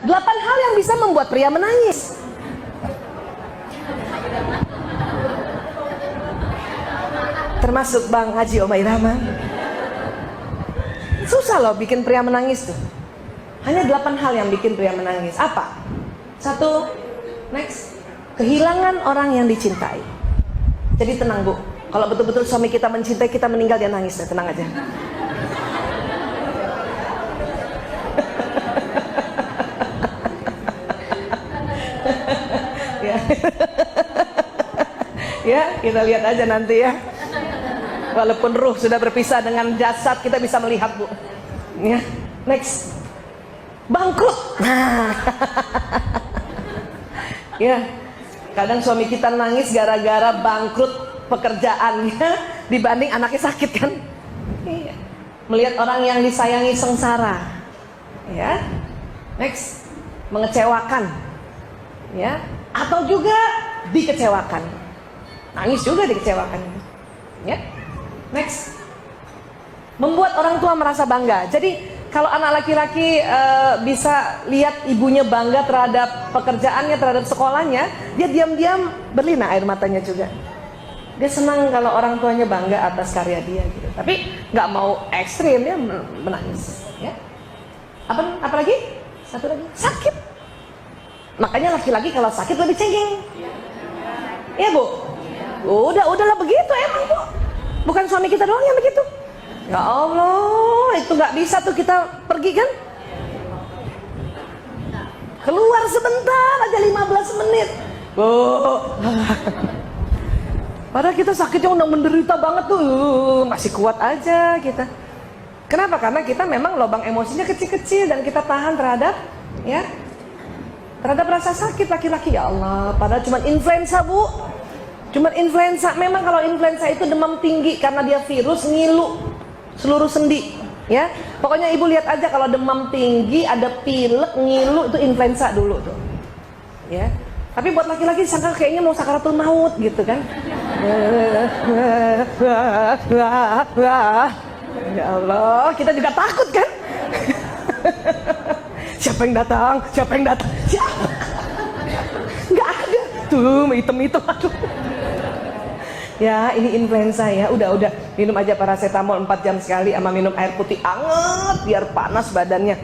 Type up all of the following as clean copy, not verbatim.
8 hal yang bisa membuat pria menangis. Termasuk Bang Haji Oma Irama. Susah loh bikin pria menangis tuh. Hanya 8 hal yang bikin pria menangis. Apa? 1, next, kehilangan orang yang dicintai. Jadi tenang Bu, kalau betul-betul suami kita mencintai, kita meninggal dia nangis, ya, tenang aja. Ya. Ya, kita lihat aja nanti ya. Walaupun ruh sudah berpisah dengan jasad, kita bisa melihat Bu. Ya, next, bangkrut. Nah. Ya, kadang suami kita nangis gara-gara bangkrut pekerjaannya dibanding anaknya sakit kan. Iya. Melihat orang yang disayangi sengsara. Ya, next, mengecewakan. Ya, atau juga dikecewakan. Nangis juga dikecewakan. Ya. Next, membuat orang tua merasa bangga. Jadi kalau anak laki-laki bisa lihat ibunya bangga terhadap pekerjaannya, terhadap sekolahnya, dia diam-diam berlinang air matanya juga. Dia senang kalau orang tuanya bangga atas karya dia gitu. Tapi nggak mau ekstrim, dia menangis. Ya. Apa lagi? Satu lagi, sakit. Makanya laki-laki kalau sakit lebih cengeng. Iya Bu? Udahlah begitu emang Bu. Bukan suami kita doang yang begitu. Ya Allah, itu nggak bisa tuh kita pergi kan? Keluar sebentar aja 15 menit. Padahal kita sakitnya udah menderita banget tuh, masih kuat aja kita. Kenapa? Karena kita memang lubang emosinya kecil-kecil dan kita tahan terhadap rasa sakit laki-laki. Ya Allah, padahal cuma influenza Bu. Cuma influenza. Memang kalau influenza itu demam tinggi karena dia virus, ngilu seluruh sendi. Ya, pokoknya ibu lihat aja kalau demam tinggi, ada pilek, ngilu, itu influenza dulu tuh. Ya, tapi buat laki-laki sangka kayaknya mau sakaratul maut gitu kan. Ya Allah, kita juga takut kan. Siapa yang datang? Siapa yang datang? Siapa? Nggak ada tuh, hitam-hitam, aduh. Ya, ini influenza ya. Udah minum aja paracetamol 4 jam sekali, sama minum air putih anget biar panas badannya.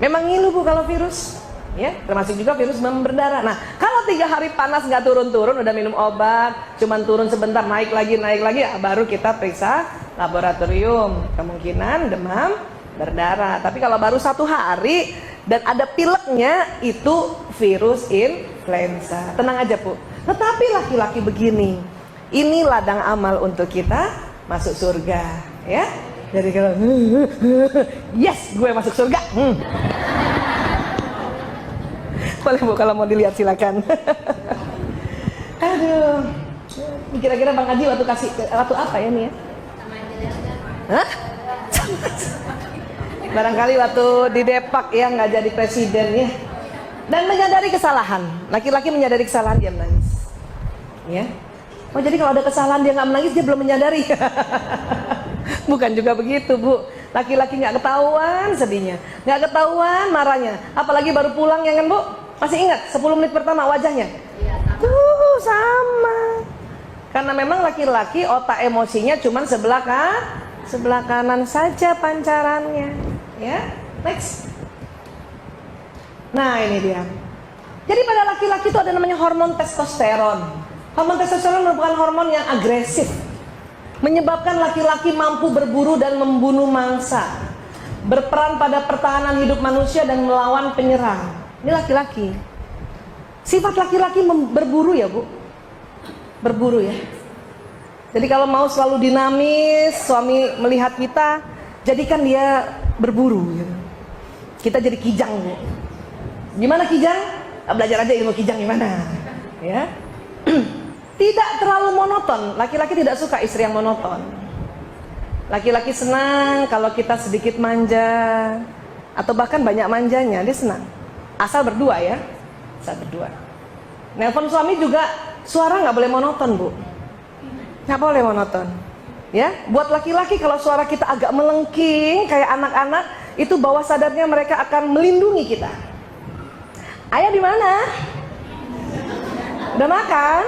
Memang ngilu Bu kalau virus. Ya, termasuk juga virus demam berdarah. Nah, kalau 3 hari panas nggak turun-turun, udah minum obat, cuman turun sebentar, naik lagi, ya, baru kita periksa laboratorium. Kemungkinan demam berdarah. Tapi kalau baru 1 hari dan ada pileknya, itu virus influenza. Tenang aja Bu. Tetapi laki-laki begini, ini ladang amal untuk kita masuk surga, ya. Jadi kalau yes, gue masuk surga. Boleh Bu, kalau mau dilihat silakan. Aduh, kira-kira Bang Haji waktu apa ya nih ya? Hah? Barangkali waktu di Depak ya, nggak jadi presiden ya. Dan menyadari kesalahan. Laki-laki menyadari kesalahan, dia menangis. Ya. Oh, jadi kalau ada kesalahan dia nggak menangis, dia belum menyadari. Bukan juga begitu Bu. Laki-laki nggak ketahuan sedihnya, nggak ketahuan marahnya. Apalagi baru pulang ya kan Bu? Masih ingat 10 menit pertama wajahnya? Tuh sama. Karena memang laki-laki otak emosinya cuma sebelah kanan saja pancarannya. Ya, next. Nah ini dia. Jadi pada laki-laki itu ada namanya hormon testosteron. Hormon testosteron merupakan hormon yang agresif, menyebabkan laki-laki mampu berburu dan membunuh mangsa, berperan pada pertahanan hidup manusia dan melawan penyerang. Ini laki-laki. Sifat laki-laki berburu ya Bu, berburu ya. Jadi kalau mau selalu dinamis, suami melihat kita, jadikan dia berburu gitu. Kita jadi kijang Bu. Gimana kijang? Belajar aja ilmu kijang gimana ya. Tidak terlalu monoton. Laki-laki tidak suka istri yang monoton. Laki-laki senang kalau kita sedikit manja, atau bahkan banyak manjanya, dia senang. Asal berdua ya, asal berdua. Nelpon suami juga suara nggak boleh monoton Bu, nggak boleh monoton. Ya, buat laki-laki kalau suara kita agak melengking kayak anak-anak, itu bawah sadarnya mereka akan melindungi kita. Ayah di mana? Udah makan?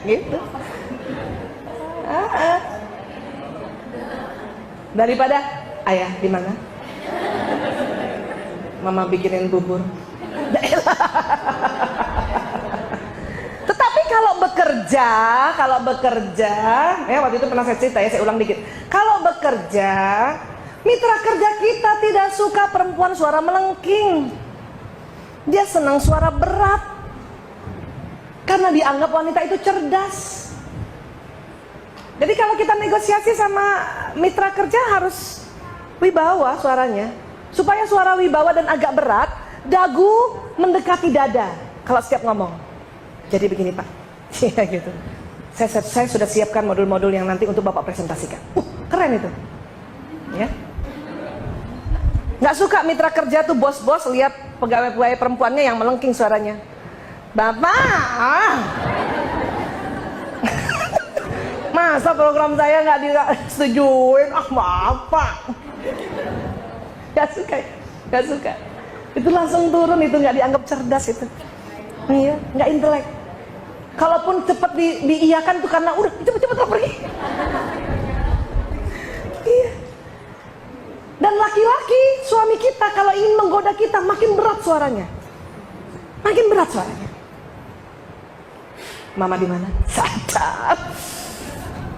Gitu. Daripada ayah di mana? Mama bikinin bubur. Tetapi kalau bekerja, ya waktu itu pernah saya cerita ya, saya ulang dikit. Kalau bekerja, mitra kerja kita tidak suka perempuan suara melengking. Dia senang suara berat. Karena dianggap wanita itu cerdas. Jadi kalau kita negosiasi sama mitra kerja harus wibawa suaranya. Supaya suara wibawa dan agak berat, dagu mendekati dada kalau setiap ngomong. Jadi begini Pak, ya gitu. Saya sudah siapkan modul-modul yang nanti untuk Bapak presentasikan. Keren itu, ya. Nggak suka mitra kerja tuh bos-bos lihat pegawai-pegawai perempuannya yang melengking suaranya. Bapak, masa program saya nggak disetujuin? Bapak. Gak suka. Itu langsung turun, itu nggak dianggap cerdas itu. Iya, nggak intelek. Kalaupun cepat diiyakan tuh karena udah cepet pergi. Iya. Dan laki-laki suami kita kalau ingin menggoda kita makin berat suaranya. Makin berat suaranya. Mama di mana? Sadar.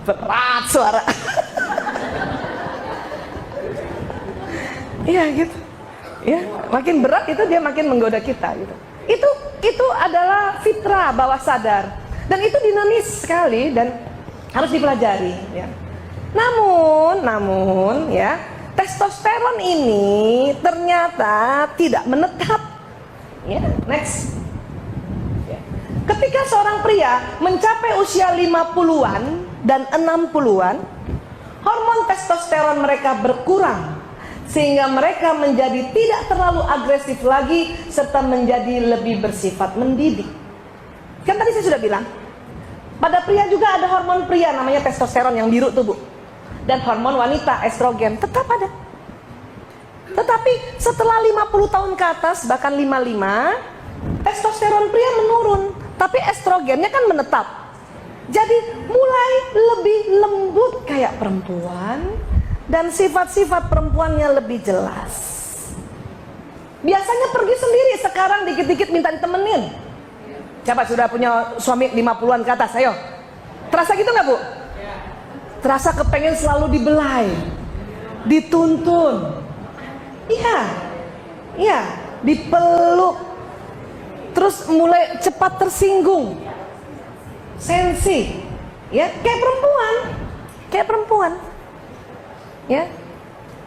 Berat suara. Iya gitu. Ya, makin berat itu dia makin menggoda kita gitu. Itu adalah fitrah bawah sadar. Dan itu dinamis sekali dan harus dipelajari ya. Namun ya, testosteron ini ternyata tidak menetap. Ya, next. Ya. Ketika seorang pria mencapai usia 50-an dan 60-an, hormon testosteron mereka berkurang sehingga mereka menjadi tidak terlalu agresif lagi serta menjadi lebih bersifat mendidik. Kan tadi saya sudah bilang, pada pria juga ada hormon pria namanya testosteron yang biru tuh Bu. Dan hormon wanita estrogen tetap ada. Tetapi setelah 50 tahun ke atas, bahkan 55, testosteron pria menurun, tapi estrogennya kan menetap. Jadi mulai lebih lembut kayak perempuan dan sifat-sifat perempuannya lebih jelas. Biasanya pergi sendiri, sekarang dikit-dikit minta ditemenin. Siapa sudah punya suami 50-an ke atas? Ayo. Terasa gitu nggak Bu? Terasa kepengen selalu dibelai, dituntun. Iya, dipeluk. Terus mulai cepat tersinggung. Sensi. Ya, kayak perempuan. Ya.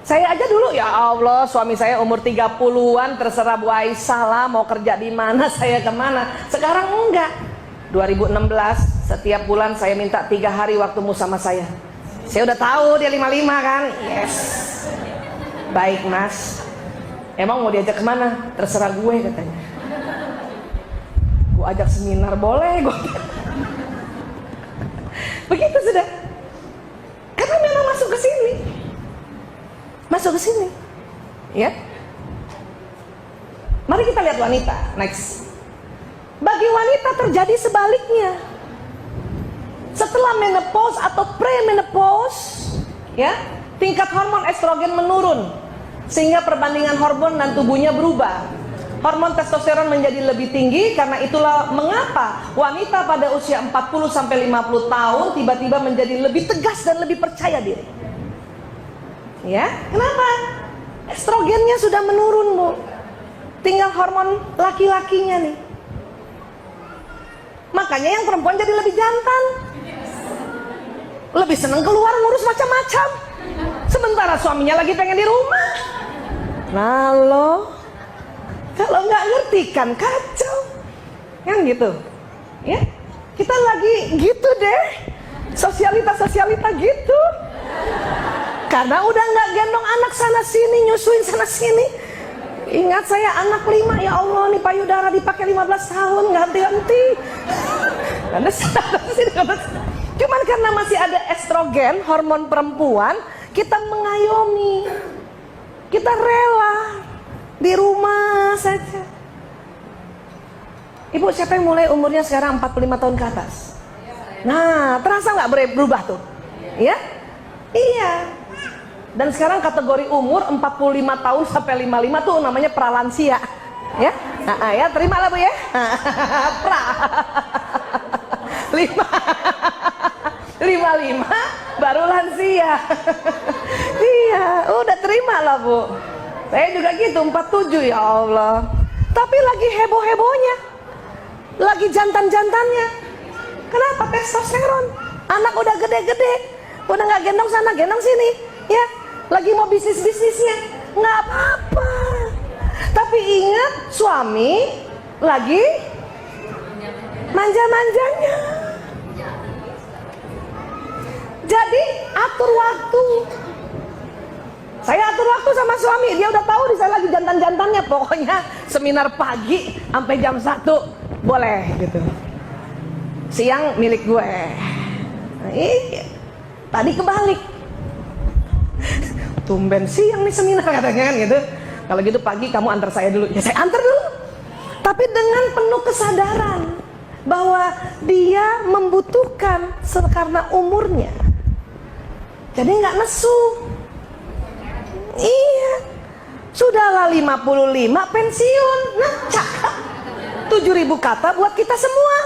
Saya aja dulu, ya Allah, suami saya umur 30-an, terserah Bu Aisyah lah mau kerja di mana, saya kemana. Sekarang enggak. 2016, setiap bulan saya minta 3 hari waktumu sama saya. Saya udah tahu dia 55 kan. Yes. Baik Mas. Emang mau diajak kemana? Terserah gue katanya. Gue ajak seminar boleh gue. Begitu sudah. Karena memang masuk ke sini. Ya. Mari kita lihat wanita. Next. Bagi wanita terjadi sebaliknya. Setelah menopause atau premenopause, ya, tingkat hormon estrogen menurun sehingga perbandingan hormon dan tubuhnya berubah. Hormon testosteron menjadi lebih tinggi, karena itulah mengapa wanita pada usia 40 sampai 50 tahun tiba-tiba menjadi lebih tegas dan lebih percaya diri. Ya, kenapa? Estrogennya sudah menurun, Bu. Tinggal hormon laki-lakinya nih. Makanya yang perempuan jadi lebih jantan. Lebih seneng keluar ngurus macam-macam. Sementara suaminya lagi pengen di rumah. Nah lo, kalau nggak ngerti kan kacau. Kan gitu. Ya, kita lagi gitu deh. Sosialita gitu. Karena udah nggak gendong anak sana sini, nyusuin sana sini. Ingat saya anak 5, ya Allah nih payudara dipakai 15 tahun ganti-ganti. Cuman karena masih ada estrogen, hormon perempuan, kita mengayomi. Kita rela di rumah saja. Ibu, siapa yang mulai umurnya sekarang 45 tahun ke atas? Nah, terasa nggak berubah tuh? Ya? Iya. Dan sekarang kategori umur 45 tahun sampai 55 tuh namanya pralansia. Ya? Nah, ya, terimalah Bu ya. Pra. 55 baru lansia. Iya, udah terimalah Bu. Saya juga gitu, 47 ya Allah. Tapi lagi heboh-hebohnya, lagi jantan-jantannya. Kenapa? Testosteron. Anak udah gede-gede, udah nggak gendong sana, gendong sini, ya. Lagi mau bisnis-bisnisnya, nggak apa-apa. Tapi ingat, suami lagi manja-manjanya. Jadi atur waktu. Saya atur waktu sama suami, dia udah tahu saya lagi jantan-jantannya. Pokoknya seminar pagi sampai jam 1 boleh gitu. Siang milik gue. Nah, iya. Tadi kebalik. Tumben siang nih seminar katanya kan gitu. Kalau gitu pagi kamu antar saya dulu. Ya saya antar dulu. Tapi dengan penuh kesadaran bahwa dia membutuhkan karena umurnya. Jadi nggak nesu. Iya. Sudahlah 55 pensiun. Nah, cakep. 7.000 kata buat kita semua.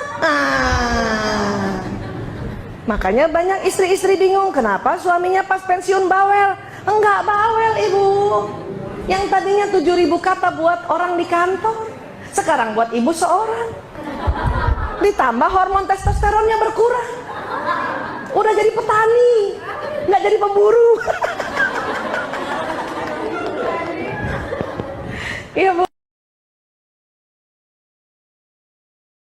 Makanya banyak istri-istri bingung kenapa suaminya pas pensiun bawel. Enggak bawel ibu. Yang tadinya 7.000 kata buat orang di kantor, sekarang buat ibu seorang. Ditambah hormon testosteronnya berkurang. Udah jadi petani, nggak jadi pemburu. Iya Bu.